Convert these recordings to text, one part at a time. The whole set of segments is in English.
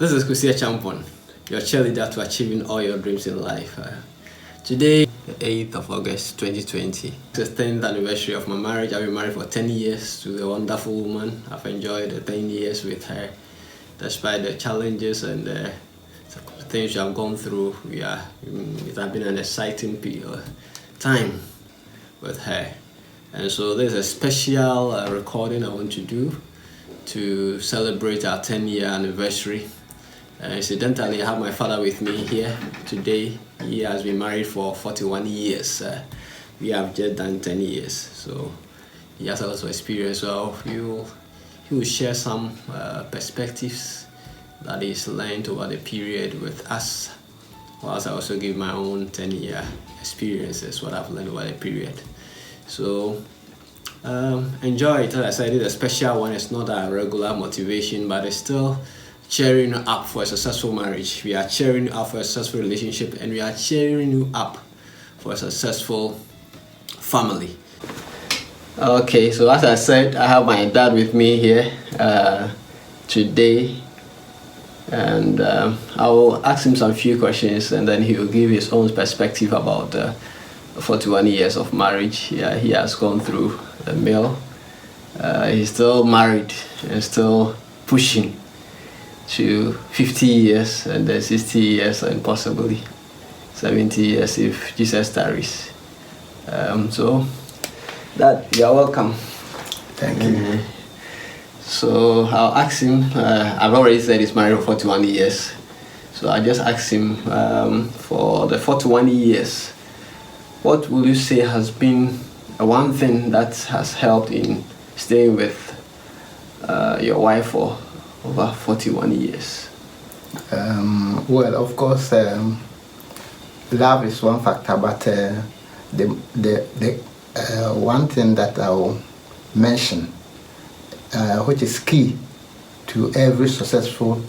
This is Kusia Champon, your cheerleader to achieving all your dreams in life. Today, the 8th of August 2020, it's the 10th anniversary of my marriage. I've been married for 10 years to a wonderful woman. I've enjoyed the 10 years with her, despite the challenges and the things we have gone through. It has been an exciting time with her. And so there's a special recording I want to do to celebrate our 10-year anniversary. Incidentally, I have my father with me here today. He has been married for 41 years. We have just done 10 years, so he has a lot of experience. So he will share some perspectives that he's learned over the period with us, whilst I also give my own 10-year experiences, what I've learned over the period. So enjoy it. As I said, it's a special one. It's not a regular motivation, but it's still cheering you up for a successful marriage. We are cheering you up for a successful relationship, and we are cheering you up for a successful family. Okay, so as I said, I have my dad with me here today, and I will ask him some few questions, and then he will give his own perspective about 41 years of marriage. Yeah, he has gone through the mill. He's still married and still pushing to 50 years and then 60 years and possibly 70 years if Jesus tarries. So that you're welcome. Thank you. So I'll ask him, I've already said he's married for 41 years, so I just asked him for the 41 years, what will you say has been one thing that has helped in staying with your wife for over 41 years? Well, of course, love is one factor, but the one thing that I will mention, which is key to every successful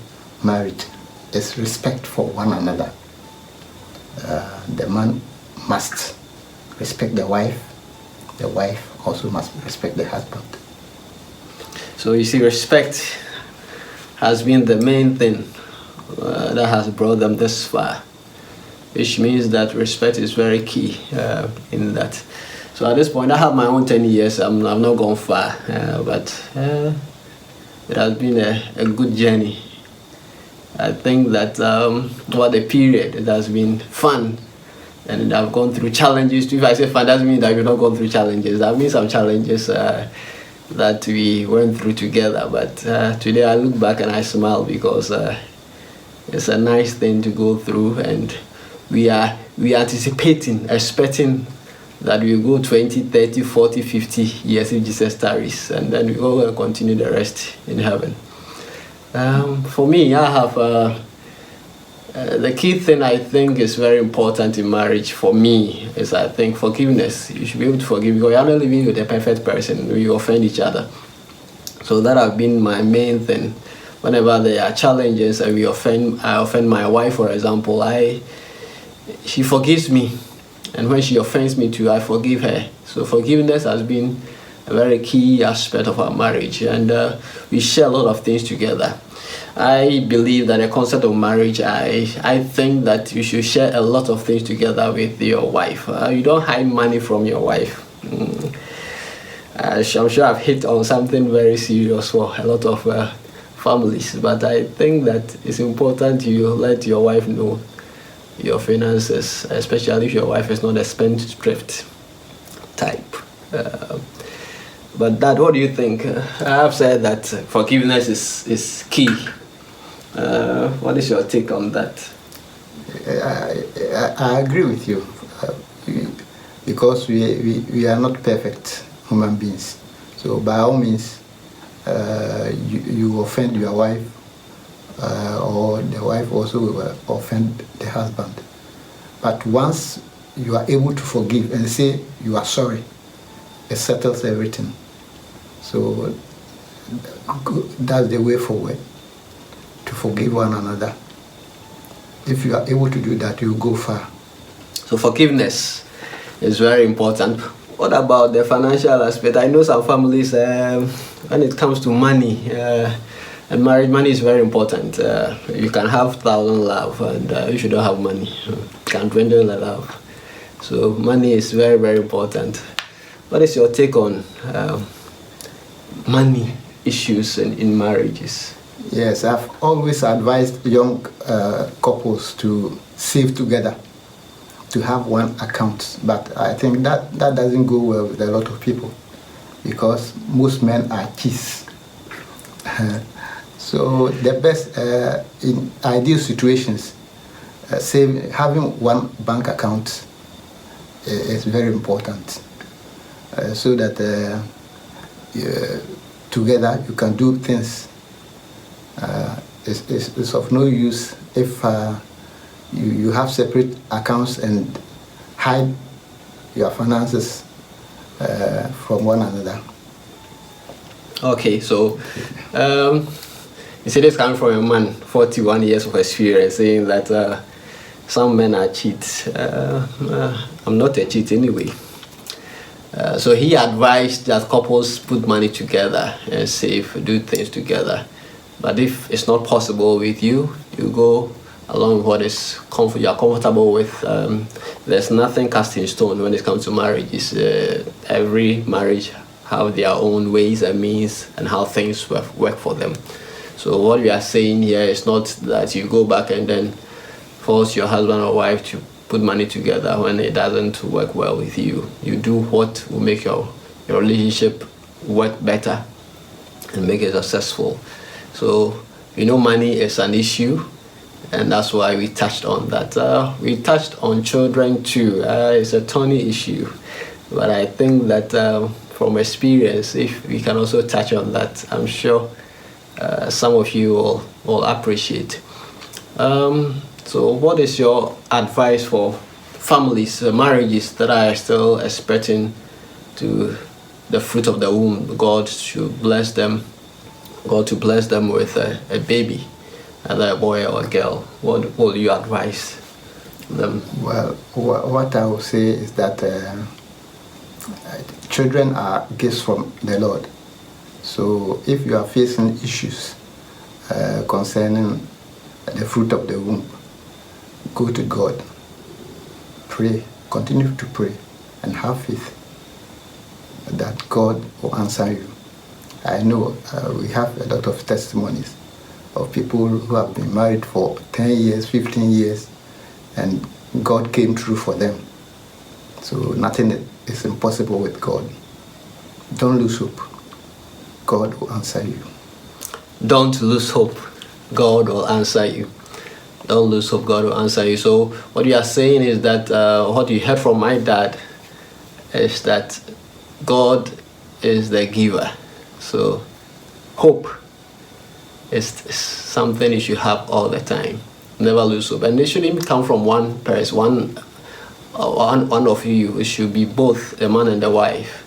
marriage, is respect for one another. The man must respect the wife also must respect the husband. So you see, respect has been the main thing that has brought them this far, which means that respect is very key in that. So at this point, I have my own 10 years. I've not gone far, but it has been a good journey. I think that over the period, it has been fun, and I've gone through challenges too. If I say fun, doesn't mean that we've not gone through challenges. There have been some challenges that we went through together, but today I look back and I smile because it's a nice thing to go through, and we are anticipating, expecting that we will go 20, 30, 40, 50 years if Jesus tarries, and then we will continue the rest in heaven. For me, I have the key thing I think is very important in marriage for me is, I think, forgiveness. You should be able to forgive, because you're not living with a perfect person. We offend each other. So that has been my main thing. Whenever there are challenges and I offend my wife, for example, she forgives me. And when she offends me too, I forgive her. So forgiveness has been a very key aspect of our marriage, and we share a lot of things together. I believe that the concept of marriage, I think that you should share a lot of things together with your wife. You don't hide money from your wife. I'm sure I've hit on something very serious for a lot of families, but I think that it's important you let your wife know your finances, especially if your wife is not a spendthrift type. But Dad, what do you think? I have said that forgiveness is key. What is your take on that? I agree with you, because we are not perfect human beings. So by all means, you offend your wife, or the wife also will offend the husband. But once you are able to forgive and say you are sorry, it settles everything. So that's the way forward, to forgive one another. If you are able to do that, you go far. So forgiveness is very important. What about the financial aspect? I know some families, when it comes to money, And marriage, money is very important. You can have thousand love, and if you don't have money, you can dwindle the love. So money is very, very important. What is your take on money issues in marriages? Yes, I've always advised young couples to save together, to have one account. But I think that doesn't go well with a lot of people, because most men are thieves. So the best in ideal situations, having one bank account is very important, so that together you can do things. It's of no use if you have separate accounts and hide your finances from one another. Okay, so you see this coming from a man, 41 years of experience, saying that some men are cheats. I'm not a cheat anyway. So he advised that couples put money together and save, do things together. But if it's not possible with you, you go along with what is you are comfortable with. There's nothing cast in stone when it comes to marriages. Every marriage have their own ways and means and how things work for them. So what we are saying here is not that you go back and then force your husband or wife to put money together when it doesn't work well with you. You do what will make your relationship work better and make it successful. So money is an issue, and that's why we touched on that. We touched on children too. It's a thorny issue, but I think that from experience, if we can also touch on that, I'm sure some of you will appreciate. So what is your advice for families, marriages that are still expecting to the fruit of the womb? God to bless them with a baby, either a boy or a girl. What will you advise them? Well, what I will say is that children are gifts from the Lord. So if you are facing issues concerning the fruit of the womb, go to God, pray, continue to pray, and have faith that God will answer you. I know we have a lot of testimonies of people who have been married for 10 years, 15 years, and God came through for them. So nothing is impossible with God. Don't lose hope. God will answer you. Don't lose hope. God will answer you. Don't lose hope. God will answer you. So what you are saying is that what you heard from my dad is that God is the giver. So hope is something you should have all the time. Never lose hope. And it shouldn't come from one person, one of you. It should be both a man and a wife.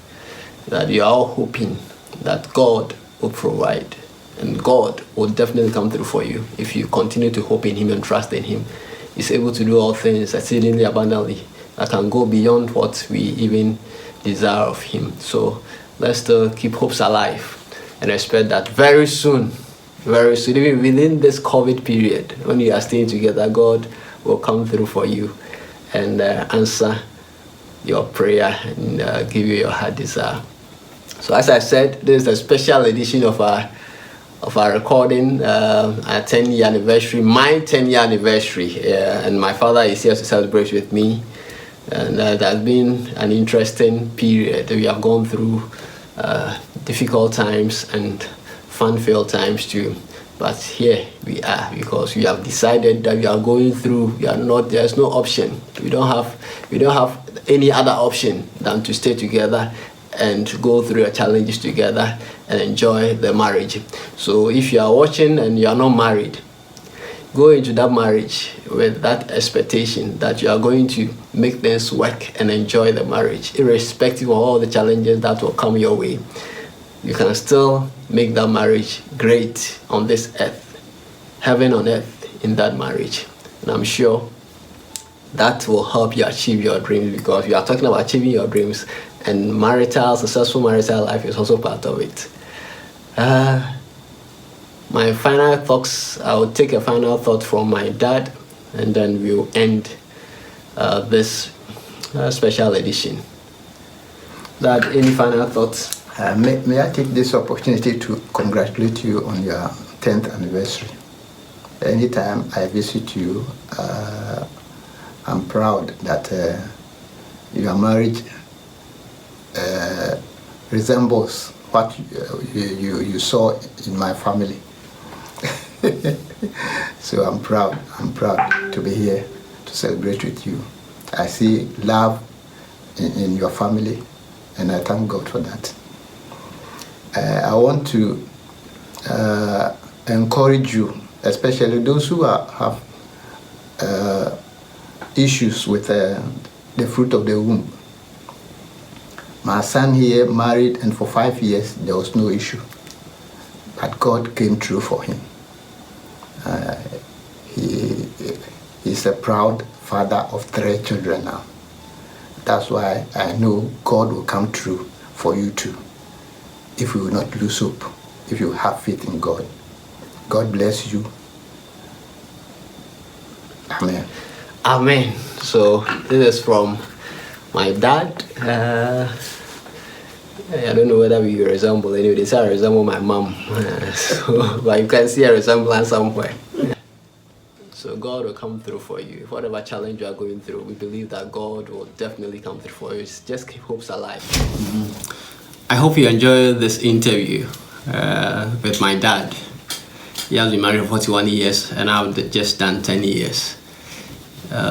That you are all hoping that God will provide. And God will definitely come through for you if you continue to hope in Him and trust in Him. He's able to do all things exceedingly abundantly that can go beyond what we even desire of Him. So let's still keep hopes alive and expect that very soon, even within this COVID period, when you are staying together, God will come through for you and answer your prayer and give you your heart desire. So as I said, this is a special edition of our recording, our 10-year anniversary, my 10-year anniversary, and my father is here to celebrate with me. And it has been an interesting period. We have gone through difficult times and fun-filled times too. But here we are because we have decided that we are going through. There's no option. We don't have any other option than to stay together and go through the challenges together and enjoy the marriage. So if you are watching and you are not married, go into that marriage with that expectation that you are going to make things work and enjoy the marriage, irrespective of all the challenges that will come your way. You can still make that marriage great on this earth, heaven on earth in that marriage. And I'm sure that will help you achieve your dreams, because we are talking about achieving your dreams, and successful marital life is also part of it. my final thoughts, I'll take a final thought from my dad, and then we'll end this special edition. Dad, any final thoughts? May I take this opportunity to congratulate you on your 10th anniversary. Anytime I visit you, I'm proud that your marriage resembles what you saw in my family. So I'm proud to be here to celebrate with you. I see love in your family, and I thank God for that. I want to encourage you, especially those who have issues with the fruit of the womb. My son here married, and for 5 years there was no issue, but God came through for him. He's a proud father of 3 children now. That's why I know God will come through for you too, if you will not lose hope, if you have faith in God. God bless you. Amen. Amen. So this is from my dad. I don't know whether we resemble anyway. They say I resemble my mom. But you can see a resemblance somewhere. So God will come through for you. Whatever challenge you are going through, we believe that God will definitely come through for you. Just keep hopes alive. I hope you enjoyed this interview with my dad. He has been married for 41 years and I've just done 10 years.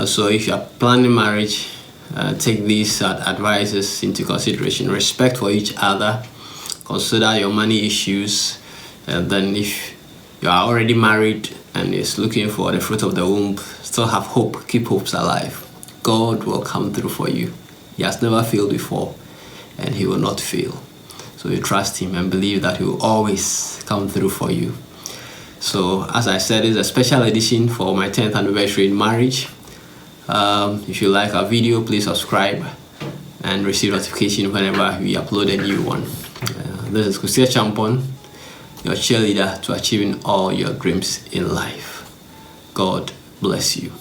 So if you are planning marriage, take these advices into consideration. Respect for each other. Consider your money issues. And then if you are already married and is looking for the fruit of the womb, still have hope. Keep hopes alive. God will come through for you. He has never failed before, and he will not fail. So you trust him and believe that he will always come through for you. So as I said, it's a special edition for my 10th anniversary in marriage. If you like our video, please subscribe and receive notification whenever we upload a new one. This is Kusia Champon, your cheerleader to achieving all your dreams in life. God bless you.